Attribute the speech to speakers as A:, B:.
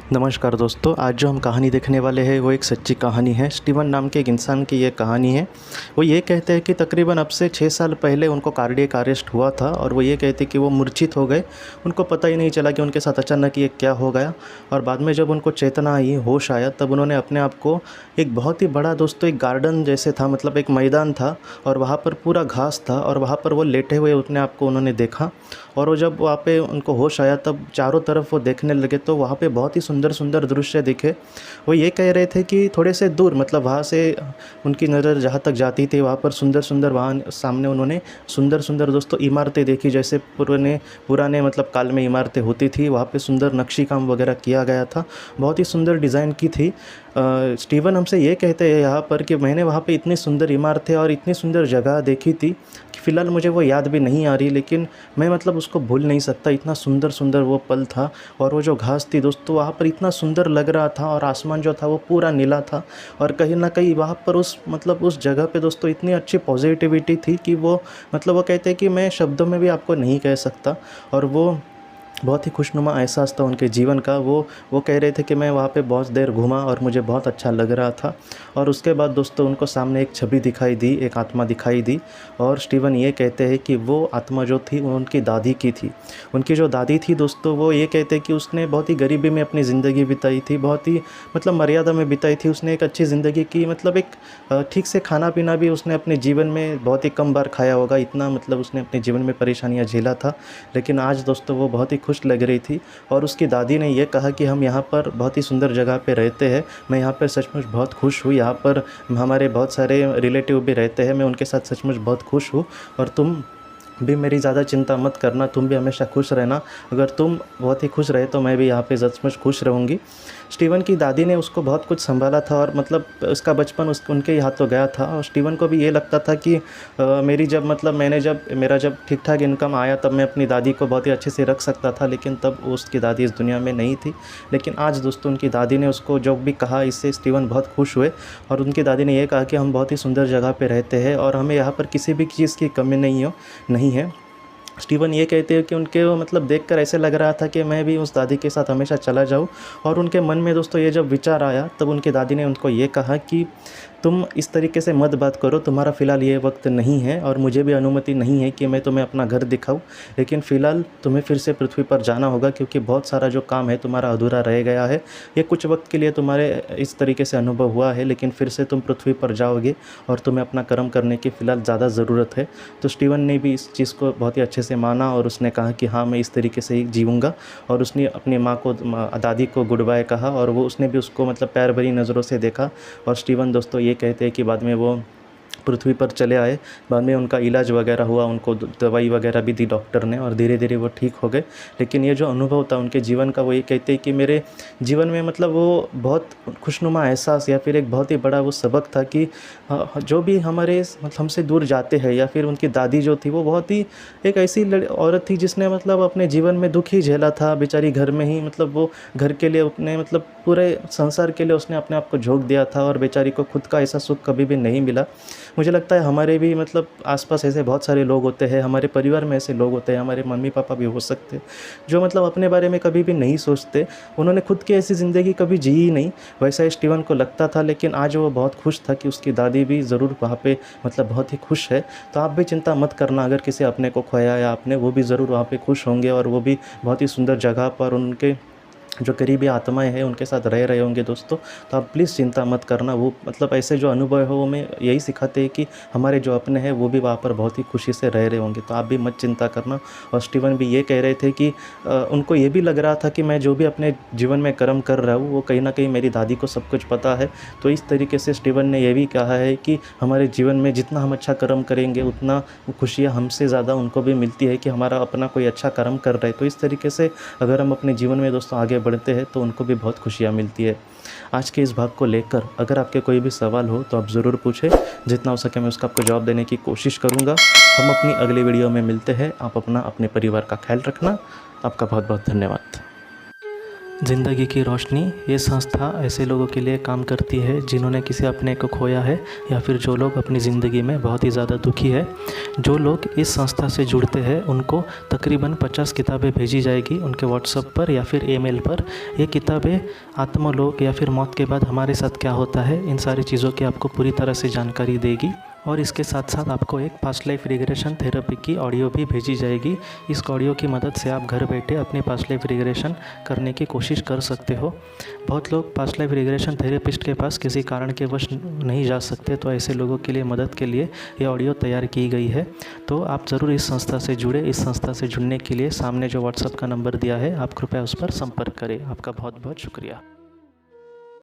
A: नमस्कार दोस्तों, आज जो हम कहानी देखने वाले हैं वो एक सच्ची कहानी है। स्टीवन नाम के एक इंसान की ये कहानी है। वो ये कहते हैं कि तकरीबन अब से 6 साल पहले उनको कार्डियक अरेस्ट हुआ था और वो ये कहते हैं कि वो मूर्छित हो गए। उनको पता ही नहीं चला कि उनके साथ अचानक ये क्या हो गया। और बाद में जब उनको चेतना आई, होश आया, तब उन्होंने अपने आप को एक बहुत ही बड़ा दोस्तों एक गार्डन जैसे था, मतलब एक मैदान था और वहाँ पर पूरा घास था और वहाँ पर वो लेटे हुए अपने आप को उन्होंने देखा। और वो जब वहाँ पे उनको होश आया तब चारों तरफ वो देखने लगे तो वहाँ पे बहुत ही सुंदर सुंदर दृश्य दिखे। वो ये कह रहे थे कि थोड़े से दूर, मतलब वहाँ से उनकी नज़र जहाँ तक जाती थी वहाँ पर सुंदर सुंदर, वहाँ सामने उन्होंने सुंदर सुंदर दोस्तों इमारतें देखी, जैसे पुराने मतलब काल में इमारतें होती थी। वहाँ पे सुंदर नक्शी काम वगैरह किया गया था, बहुत ही सुंदर डिज़ाइन की थी। स्टीवन हमसे ये कहते हैं यहाँ पर कि मैंने वहाँ पे इतनी सुंदर इमारतें और इतनी सुंदर जगह देखी थी कि फ़िलहाल मुझे वो याद भी नहीं आ रही, लेकिन मैं मतलब उसको भूल नहीं सकता। इतना सुंदर सुंदर वो पल था। और वो जो घास थी दोस्तों वहाँ पर इतना सुंदर लग रहा था और आसमान जो था वो पूरा नीला था। और कहीं ना कहीं वहाँ पर उस जगह पे दोस्तों इतनी अच्छी पॉजिटिविटी थी कि वो मतलब वो कहते हैं कि मैं शब्दों में भी आपको नहीं कह सकता। और वो बहुत ही खुशनुमा एहसास था उनके जीवन का। वो कह रहे थे कि मैं वहाँ पे बहुत देर घूमा और मुझे बहुत अच्छा लग रहा था। और उसके बाद दोस्तों उनको सामने एक छवि दिखाई दी, एक आत्मा दिखाई दी। और स्टीवन ये कहते हैं कि वो आत्मा जो थी वो उनकी दादी की थी। उनकी जो दादी थी दोस्तों, वो ये कहते हैं कि उसने बहुत ही गरीबी में अपनी ज़िंदगी बिताई थी, बहुत ही मतलब मर्यादा में बिताई थी। उसने एक अच्छी ज़िंदगी की, मतलब एक ठीक से खाना पीना भी उसने अपने जीवन में बहुत ही कम बार खाया होगा, इतना मतलब उसने अपने जीवन में परेशानियाँ झेला था। लेकिन आज दोस्तों वो बहुत ही खुश लग रही थी। और उसकी दादी ने ये कहा कि हम यहाँ पर बहुत ही सुंदर जगह पे रहते हैं, मैं यहाँ पर सचमुच बहुत खुश हूँ। यहाँ पर हमारे बहुत सारे रिलेटिव भी रहते हैं, मैं उनके साथ सचमुच बहुत खुश हूँ। और तुम भी मेरी ज़्यादा चिंता मत करना, तुम भी हमेशा खुश रहना। अगर तुम बहुत ही खुश रहे तो मैं भी यहाँ पे सचमुच खुश रहूँगी। स्टीवन की दादी ने उसको बहुत कुछ संभाला था और मतलब उसका बचपन उनके ही हाथों गया था। और स्टीवन को भी ये लगता था कि मेरा जब ठीक ठाक इनकम आया तब मैं अपनी दादी को बहुत ही अच्छे से रख सकता था, लेकिन तब उसकी दादी इस दुनिया में नहीं थी। लेकिन आज दोस्तों उनकी दादी ने उसको जो भी कहा, इससे स्टीवन बहुत खुश हुए। और उनकी दादी ने यह कहा कि हम बहुत ही सुंदर जगह पे रहते हैं और हमें यहाँ पर किसी भी चीज़ की कमी नहीं है। स्टीवन ये कहते हैं कि उनके मतलब देखकर ऐसे लग रहा था कि मैं भी उस दादी के साथ हमेशा चला जाऊं। और उनके मन में दोस्तों ये जब विचार आया तब उनकी दादी ने उनको ये कहा कि तुम इस तरीके से मत बात करो, तुम्हारा फ़िलहाल ये वक्त नहीं है और मुझे भी अनुमति नहीं है कि मैं तुम्हें अपना घर दिखाऊं। लेकिन फ़िलहाल तुम्हें फिर से पृथ्वी पर जाना होगा, क्योंकि बहुत सारा जो काम है तुम्हारा अधूरा रह गया है। ये कुछ वक्त के लिए तुम्हारे इस तरीके से अनुभव हुआ है, लेकिन फिर से तुम पृथ्वी पर जाओगे और तुम्हें अपना कर्म करने की फ़िलहाल ज़्यादा ज़रूरत है। तो स्टीवन ने भी इस चीज़ को बहुत ही अच्छे से माना और उसने कहा कि हाँ, मैं इस तरीके से ही जीऊँगा। और उसने अपनी दादी को गुड बाय कहा और उसने भी उसको मतलब प्यार भरी नज़रों से देखा। और स्टीवन दोस्तों ये कहते हैं कि बाद में वो पृथ्वी पर चले आए। बाद में उनका इलाज वगैरह हुआ, उनको दवाई वगैरह भी दी डॉक्टर ने और धीरे धीरे वो ठीक हो गए। लेकिन ये जो अनुभव था उनके जीवन का, वो ये कहते हैं कि मेरे जीवन में मतलब वो बहुत खुशनुमा एहसास या फिर एक बहुत ही बड़ा वो सबक था कि जो भी हमारे मतलब हमसे दूर जाते हैं, या फिर उनकी दादी जो थी वो बहुत ही एक ऐसी औरत थी जिसने मतलब अपने जीवन में दुख ही झेला था बेचारी। घर में ही मतलब वो घर के लिए अपने मतलब पूरे संसार के लिए उसने अपने आप को झोंक दिया था और बेचारी को खुद का ऐसा सुख कभी भी नहीं मिला। मुझे लगता है हमारे भी मतलब आसपास ऐसे बहुत सारे लोग होते हैं, हमारे परिवार में ऐसे लोग होते हैं, हमारे मम्मी पापा भी हो सकते हैं, जो मतलब अपने बारे में कभी भी नहीं सोचते। उन्होंने खुद की ऐसी ज़िंदगी कभी जी ही नहीं, वैसा ही स्टीवन को लगता था। लेकिन आज वो बहुत खुश था कि उसकी दादी भी ज़रूर वहाँ पे मतलब बहुत ही खुश है। तो आप भी चिंता मत करना, अगर किसी अपने को खोया या आपने, वो भी ज़रूर वहाँ पे खुश होंगे और वो भी बहुत ही सुंदर जगह पर उनके जो करीबी आत्माएं हैं उनके साथ रह रहे होंगे दोस्तों। तो आप प्लीज़ चिंता मत करना। वो मतलब ऐसे जो अनुभव है वो हमें यही सिखाते हैं कि हमारे जो अपने हैं वो भी वहाँ पर बहुत ही खुशी से रह रहे होंगे। तो आप भी मत चिंता करना। और स्टीवन भी ये कह रहे थे कि उनको ये भी लग रहा था कि मैं जो भी अपने जीवन में कर्म कर रहा हूँ वो कहीं ना कहीं मेरी दादी को सब कुछ पता है। तो इस तरीके से स्टीवन ने यह भी कहा है कि हमारे जीवन में जितना हम अच्छा कर्म करेंगे उतना खुशियाँ हमसे ज़्यादा उनको भी मिलती है कि हमारा अपना कोई अच्छा कर्म कर रहा है। तो इस तरीके से अगर हम अपने जीवन में दोस्तों आगे बढ़ते हैं तो उनको भी बहुत खुशियाँ मिलती है। आज के इस भाग को लेकर अगर आपके कोई भी सवाल हो तो आप ज़रूर पूछें, जितना हो सके मैं उसका आपको जवाब देने की कोशिश करूँगा। हम अपनी अगली वीडियो में मिलते हैं। आप अपने परिवार का ख्याल रखना। आपका बहुत बहुत धन्यवाद। ज़िंदगी की रोशनी ये संस्था ऐसे लोगों के लिए काम करती है जिन्होंने किसी अपने को खोया है या फिर जो लोग अपनी ज़िंदगी में बहुत ही ज़्यादा दुखी है। जो लोग इस संस्था से जुड़ते हैं उनको तकरीबन 50 किताबें भेजी जाएगी उनके व्हाट्सएप पर या फिर ईमेल पर। ये किताबें आत्मलोक या फिर मौत के बाद हमारे साथ क्या होता है इन सारी चीज़ों की आपको पूरी तरह से जानकारी देगी। और इसके साथ साथ आपको एक पास्ट लाइफ रिग्रेशन थेरेपी की ऑडियो भी भेजी जाएगी। इस ऑडियो की मदद से आप घर बैठे अपनी पास्ट लाइफ रिग्रेशन करने की कोशिश कर सकते हो। बहुत लोग पास्ट लाइफ रिग्रेशन थेरेपिस्ट के पास किसी कारण के वश नहीं जा सकते, तो ऐसे लोगों के लिए मदद के लिए ये ऑडियो तैयार की गई है। तो आप ज़रूर इस संस्था से जुड़े। इस संस्था से जुड़ने के लिए सामने जो व्हाट्सएप का नंबर दिया है आप कृपया उस पर संपर्क करें। आपका बहुत बहुत शुक्रिया।